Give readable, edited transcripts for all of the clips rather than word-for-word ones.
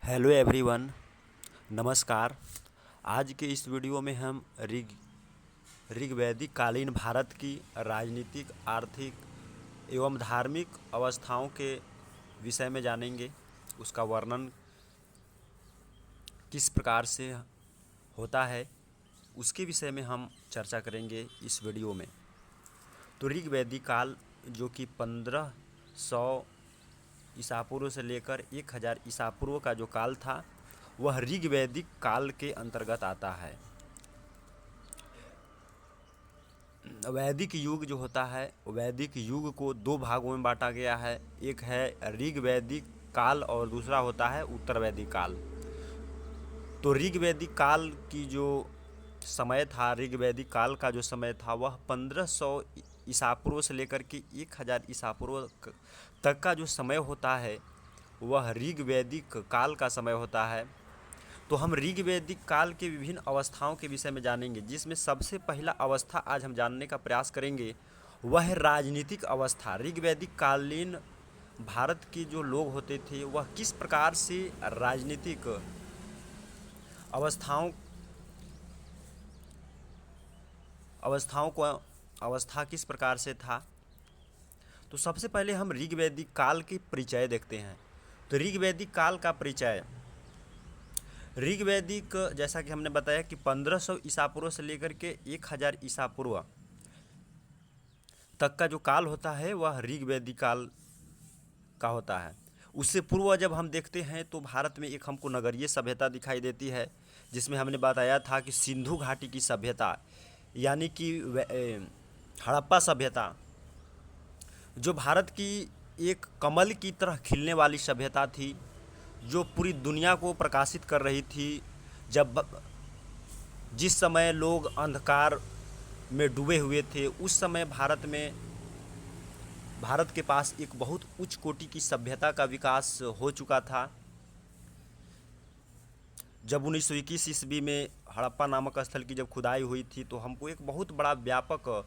Hello everyone, नमस्कार। आज के इस वीडियो में हम ऋग्वैदिक कालीन भारत की राजनीतिक, आर्थिक एवं धार्मिक अवस्थाओं के विषय में जानेंगे। उसका वर्णन किस प्रकार से होता है, उसके विषय में हम चर्चा करेंगे इस वीडियो में। तो ऋग्वैदिक काल जो कि 1500 ईसा पूर्व से लेकर 1000 ईसा पूर्व का जो काल था, वह ऋग्वैदिक काल के अंतर्गत आता है। वैदिक युग जो होता है, वैदिक युग को दो भागों में बांटा गया है। एक है ऋग्वैदिक काल और दूसरा होता है उत्तर वैदिक काल। तो ऋग्वैदिक काल की जो समय था, ऋग्वैदिक काल का जो समय था, वह 1500 ईसा पूर्व से लेकर के 1000 ईसा पूर्व तक का जो समय होता है, वह ऋग्वैदिक काल का समय होता है। तो हम ऋग्वैदिक काल के विभिन्न अवस्थाओं के विषय में जानेंगे, जिसमें सबसे पहला अवस्था आज हम जानने का प्रयास करेंगे, वह है राजनीतिक अवस्था। ऋग्वैदिक कालीन भारत के जो लोग होते थे, वह किस प्रकार से राजनीतिक अवस्था किस प्रकार से था। तो सबसे पहले हम ऋग्वैदिक काल की परिचय देखते हैं। तो ऋग्वैदिक काल का परिचय, ऋग्वैदिक जैसा कि हमने बताया कि 1500 ईसा पूर्व से लेकर के 1000 ईसा पूर्व तक का जो काल होता है, वह ऋग्वैदिक काल का होता है। उससे पूर्व जब हम देखते हैं तो भारत में एक हमको नगरीय सभ्यता दिखाई देती है, जिसमें हमने बताया था कि सिंधु घाटी की सभ्यता, यानी कि हड़प्पा सभ्यता, जो भारत की एक कमल की तरह खिलने वाली सभ्यता थी, जो पूरी दुनिया को प्रकाशित कर रही थी। जिस समय लोग अंधकार में डूबे हुए थे, उस समय भारत के पास एक बहुत उच्च कोटि की सभ्यता का विकास हो चुका था। जब 1921 ईस्वी में हड़प्पा नामक स्थल की जब खुदाई हुई थी, तो हमको एक बहुत बड़ा व्यापक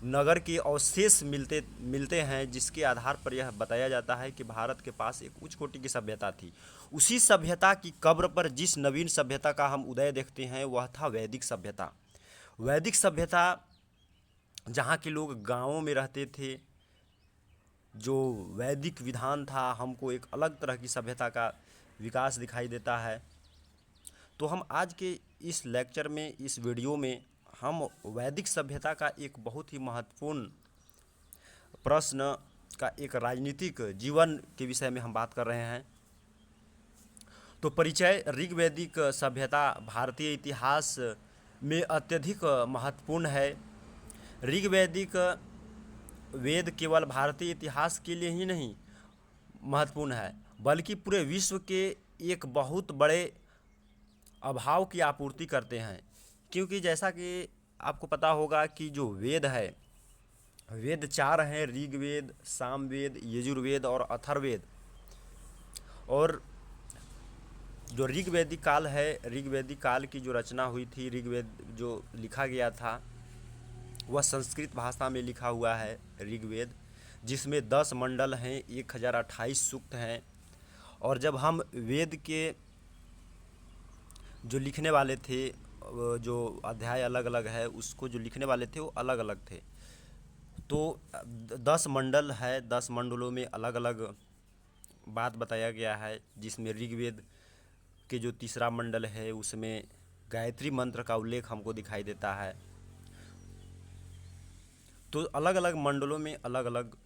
नगर के अवशेष मिलते हैं, जिसके आधार पर यह बताया जाता है कि भारत के पास एक उच्च कोटि की सभ्यता थी। उसी सभ्यता की कब्र पर जिस नवीन सभ्यता का हम उदय देखते हैं, वह था वैदिक सभ्यता। वैदिक सभ्यता, जहाँ के लोग गाँवों में रहते थे, जो वैदिक विधान था, हमको एक अलग तरह की सभ्यता का विकास दिखाई देता है। तो हम आज के इस लेक्चर में, इस वीडियो में, हम वैदिक सभ्यता का एक बहुत ही महत्वपूर्ण प्रश्न का एक राजनीतिक जीवन के विषय में हम बात कर रहे हैं। तो परिचय, ऋग्वैदिक सभ्यता भारतीय इतिहास में अत्यधिक महत्वपूर्ण है। ऋग्वैदिक वेद केवल भारतीय इतिहास के लिए ही नहीं महत्वपूर्ण है, बल्कि पूरे विश्व के एक बहुत बड़े अभाव की आपूर्ति करते हैं। क्योंकि जैसा कि आपको पता होगा कि जो वेद है, वेद चार हैं: ऋग्वेद, सामवेद, यजुर्वेद और अथर्ववेद। और जो ऋग्वैदिक काल है, ऋग्वैदिक काल की जो रचना हुई थी, ऋग्वेद जो लिखा गया था, वह संस्कृत भाषा में लिखा हुआ है ऋग्वेद, जिसमें 10 मंडल हैं, 1028 सूक्त हैं। और जब हम वेद के जो लिखने वाले थे, जो अध्याय अलग अलग है, उसको जो लिखने वाले थे वो अलग अलग थे। तो 10 मंडल है, 10 मंडलों में अलग अलग बात बताया गया है, जिसमें ऋग्वेद के जो तीसरा मंडल है, उसमें गायत्री मंत्र का उल्लेख हमको दिखाई देता है। तो अलग अलग मंडलों में अलग अलग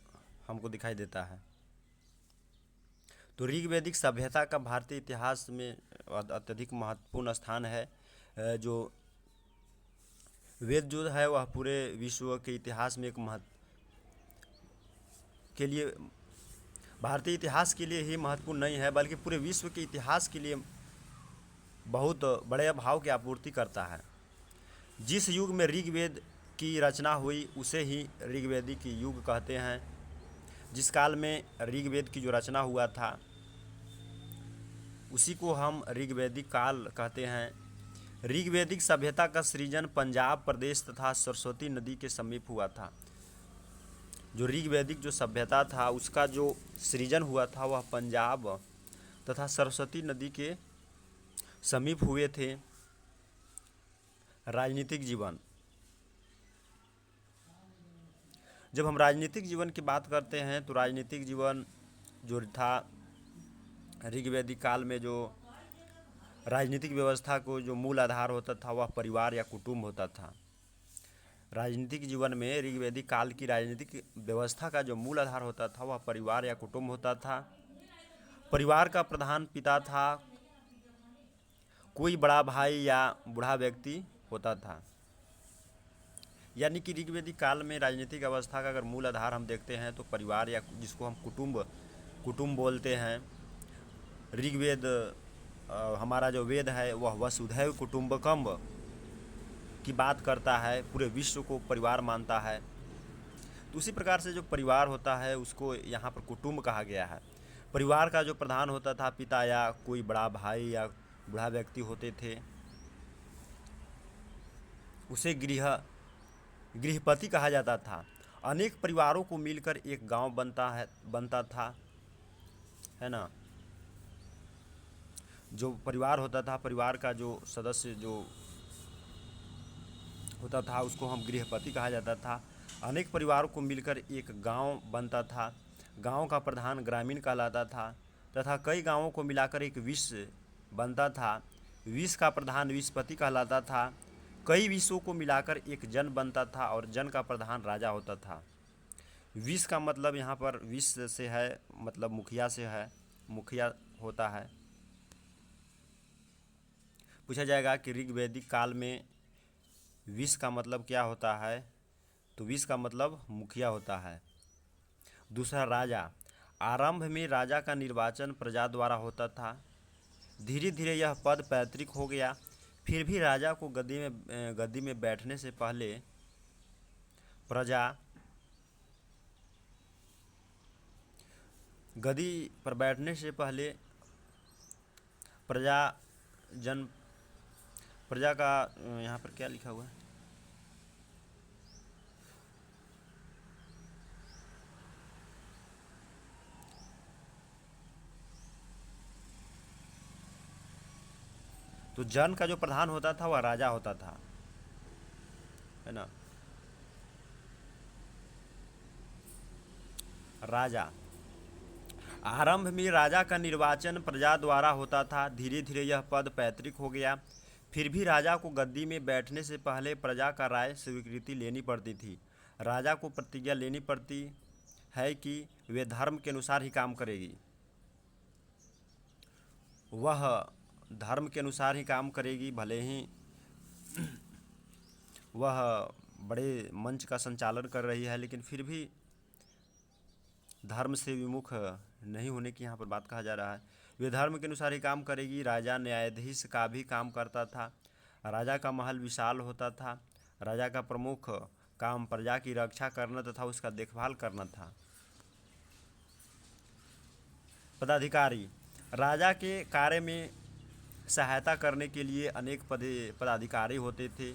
हमको दिखाई देता है। तो ऋग्वैदिक सभ्यता का भारतीय इतिहास में अत्यधिक महत्वपूर्ण स्थान है। जो वेद जो है, वह पूरे विश्व के इतिहास में एक के लिए, भारतीय इतिहास के लिए ही महत्वपूर्ण नहीं है, बल्कि पूरे विश्व के इतिहास के लिए बहुत बड़े भाव की आपूर्ति करता है। जिस युग में ऋग्वेद की रचना हुई, उसे ही ऋग्वैदिक युग कहते हैं। जिस काल में ऋग्वेद की जो रचना हुआ था, उसी को हम ऋग्वैदिक काल कहते हैं। ऋग्वैदिक सभ्यता का सृजन पंजाब प्रदेश तथा सरस्वती नदी के समीप हुआ था। जो ऋग्वैदिक जो सभ्यता था, उसका जो सृजन हुआ था, वह पंजाब तथा सरस्वती नदी के समीप हुए थे। राजनीतिक जीवन, जब हम राजनीतिक जीवन की बात करते हैं तो राजनीतिक जीवन जो था, ऋग्वैदिक काल में जो राजनीतिक व्यवस्था को जो मूल आधार होता था वह परिवार या कुटुंब होता था। राजनीतिक जीवन में ऋग्वैदिक काल की राजनीतिक व्यवस्था का जो मूल आधार होता था वह परिवार या कुटुंब होता था। परिवार का प्रधान पिता था, कोई बड़ा भाई या बूढ़ा व्यक्ति होता था। यानी कि ऋग्वैदिक काल में राजनीतिक अवस्था का अगर मूल आधार हम देखते हैं तो परिवार या जिसको हम कुटुंब बोलते हैं। ऋग्वेद हमारा जो वेद है वह वसुधैव कुटुंबकम की बात करता है, पूरे विश्व को परिवार मानता है। तो उसी प्रकार से जो परिवार होता है उसको यहाँ पर कुटुंब कहा गया है। परिवार का जो प्रधान होता था, पिता या कोई बड़ा भाई या बूढ़ा व्यक्ति होते थे, उसे गृहपति कहा जाता था। अनेक परिवारों को मिलकर एक गांव बनता था, है ना। जो परिवार होता था, परिवार का जो सदस्य जो होता था उसको हम गृहपति कहा जाता था। अनेक परिवारों को मिलकर एक गांव बनता था। गांव का प्रधान ग्रामीण कहलाता था तथा कई गांवों को मिलाकर एक विष बनता था। विष का प्रधान विषपति कहलाता था। कई विषयों को मिलाकर एक जन बनता था और जन का प्रधान राजा होता था। विष का मतलब यहाँ पर विष से है, मतलब मुखिया से है, मुखिया होता है। पूछा जाएगा कि ऋग्वैदिक काल में विष का मतलब क्या होता है, तो विष का मतलब मुखिया होता है। दूसरा, राजा। आरंभ में राजा का निर्वाचन प्रजा द्वारा होता था। धीरे धीरे यह पद पैतृक हो गया। फिर भी राजा को गद्दी में बैठने से पहले प्रजा गद्दी पर बैठने से पहले प्रजा का यहाँ पर क्या लिखा हुआ है, तो जन का जो प्रधान होता था वह राजा होता था, है ना। राजा। आरंभ में राजा का निर्वाचन प्रजा द्वारा होता था। धीरे धीरे यह पद पैतृक हो गया। फिर भी राजा को गद्दी में बैठने से पहले प्रजा का राय स्वीकृति लेनी पड़ती थी। राजा को प्रतिज्ञा लेनी पड़ती है कि वे धर्म के अनुसार ही काम करेगी। वह धर्म के अनुसार ही काम करेगी, भले ही वह बड़े मंच का संचालन कर रही है, लेकिन फिर भी धर्म से विमुख नहीं होने की यहाँ पर बात कहा जा रहा है। वे धर्म के अनुसार ही काम करेगी। राजा न्यायाधीश का भी काम करता था। राजा का महल विशाल होता था। राजा का प्रमुख काम प्रजा की रक्षा करना तथा उसका देखभाल करना था। पदाधिकारी। राजा के कार्य में सहायता करने के लिए अनेक पदाधिकारी होते थे।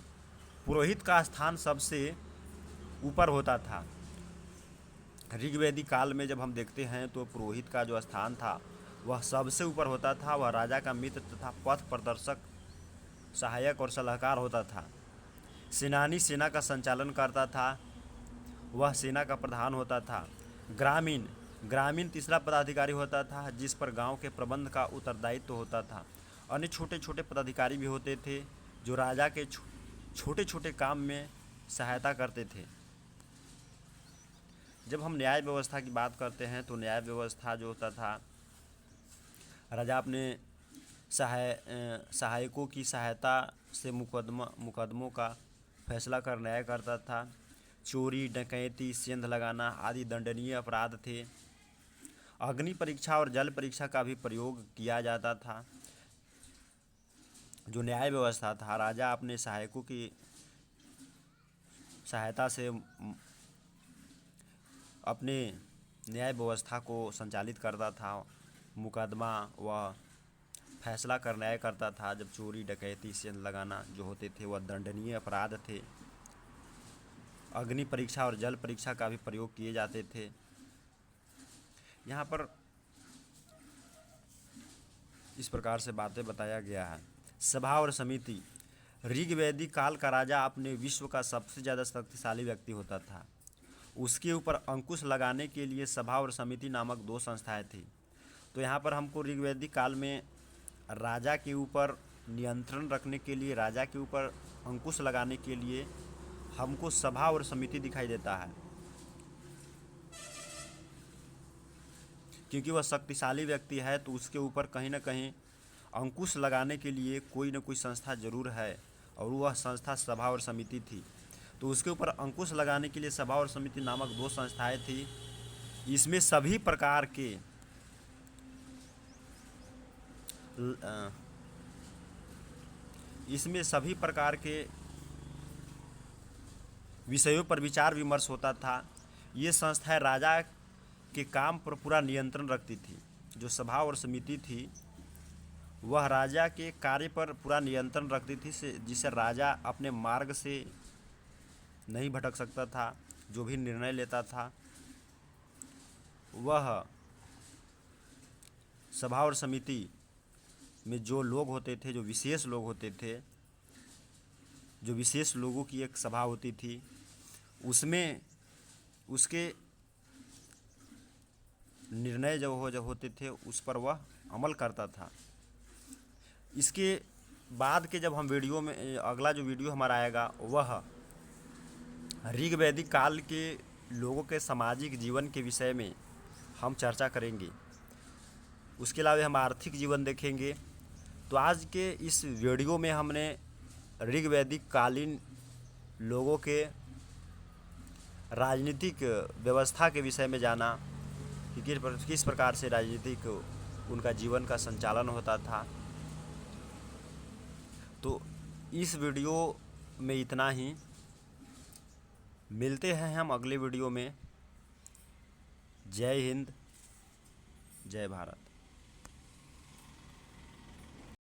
पुरोहित का स्थान सबसे ऊपर होता था। ऋग्वैदिक काल में जब हम देखते हैं तो पुरोहित का जो स्थान था वह सबसे ऊपर होता था। वह राजा का मित्र तथा पथ प्रदर्शक, सहायक और सलाहकार होता था। सेनानी सेना का संचालन करता था। वह सेना का प्रधान होता था। ग्रामीण तीसरा पदाधिकारी होता था जिस पर गांव के प्रबंध का उत्तरदायित्व होता था। अन्य छोटे छोटे पदाधिकारी भी होते थे जो राजा के छोटे छोटे काम में सहायता करते थे। जब हम न्याय व्यवस्था की बात करते हैं तो न्याय व्यवस्था जो होता था, राजा अपने सहायकों की सहायता से मुकदमों का फैसला कर न्याय करता था। चोरी, डकैती, सेंध लगाना आदि दंडनीय अपराध थे। अग्नि परीक्षा और जल परीक्षा का भी प्रयोग किया जाता था। जो न्याय व्यवस्था था, राजा अपने सहायकों की सहायता से अपने न्याय व्यवस्था को संचालित करता था। मुकदमा व फैसला कर न्याय करता था। जब चोरी, डकैती, सेंध लगाना जो होते थे वह दंडनीय अपराध थे। अग्नि परीक्षा और जल परीक्षा का भी प्रयोग किए जाते थे। यहाँ पर इस प्रकार से बातें बताया गया है। सभा और समिति। ऋग्वैदिक काल का राजा अपने विश्व का सबसे ज़्यादा शक्तिशाली व्यक्ति होता था। उसके ऊपर अंकुश लगाने के लिए सभा और समिति नामक दो संस्थाएं थी। तो यहाँ पर हमको ऋग्वैदिक काल में राजा के ऊपर नियंत्रण रखने के लिए, राजा के ऊपर अंकुश लगाने के लिए हमको सभा और समिति दिखाई देता है, क्योंकि वह शक्तिशाली व्यक्ति है तो उसके ऊपर कहीं ना कहीं अंकुश लगाने के लिए कोई न कोई संस्था जरूर है, और वह संस्था सभा और समिति थी। तो उसके ऊपर अंकुश लगाने के लिए सभा और समिति नामक दो संस्थाएं थी। इसमें सभी प्रकार के विषयों पर विचार विमर्श होता था। ये संस्थाएं राजा के काम पर पूरा नियंत्रण रखती थी। जो सभा और समिति थी वह राजा के कार्य पर पूरा नियंत्रण रखती थी, जिससे राजा अपने मार्ग से नहीं भटक सकता था। जो भी निर्णय लेता था वह सभा और समिति में जो लोग होते थे, जो विशेष लोग होते थे, जो विशेष लोगों की एक सभा होती थी, उसमें उसके निर्णय जो होते थे उस पर वह अमल करता था। इसके बाद के जब हम वीडियो में अगला जो वीडियो हमारा आएगा वह ऋग्वैदिक काल के लोगों के सामाजिक जीवन के विषय में हम चर्चा करेंगे। उसके अलावा हम आर्थिक जीवन देखेंगे। तो आज के इस वीडियो में हमने ऋग्वैदिक कालीन लोगों के राजनीतिक व्यवस्था के विषय में जाना कि किस प्रकार से राजनीतिक उनका जीवन का संचालन होता था। तो इस वीडियो में इतना ही। मिलते हैं हम अगले वीडियो में। जय हिंद, जय भारत।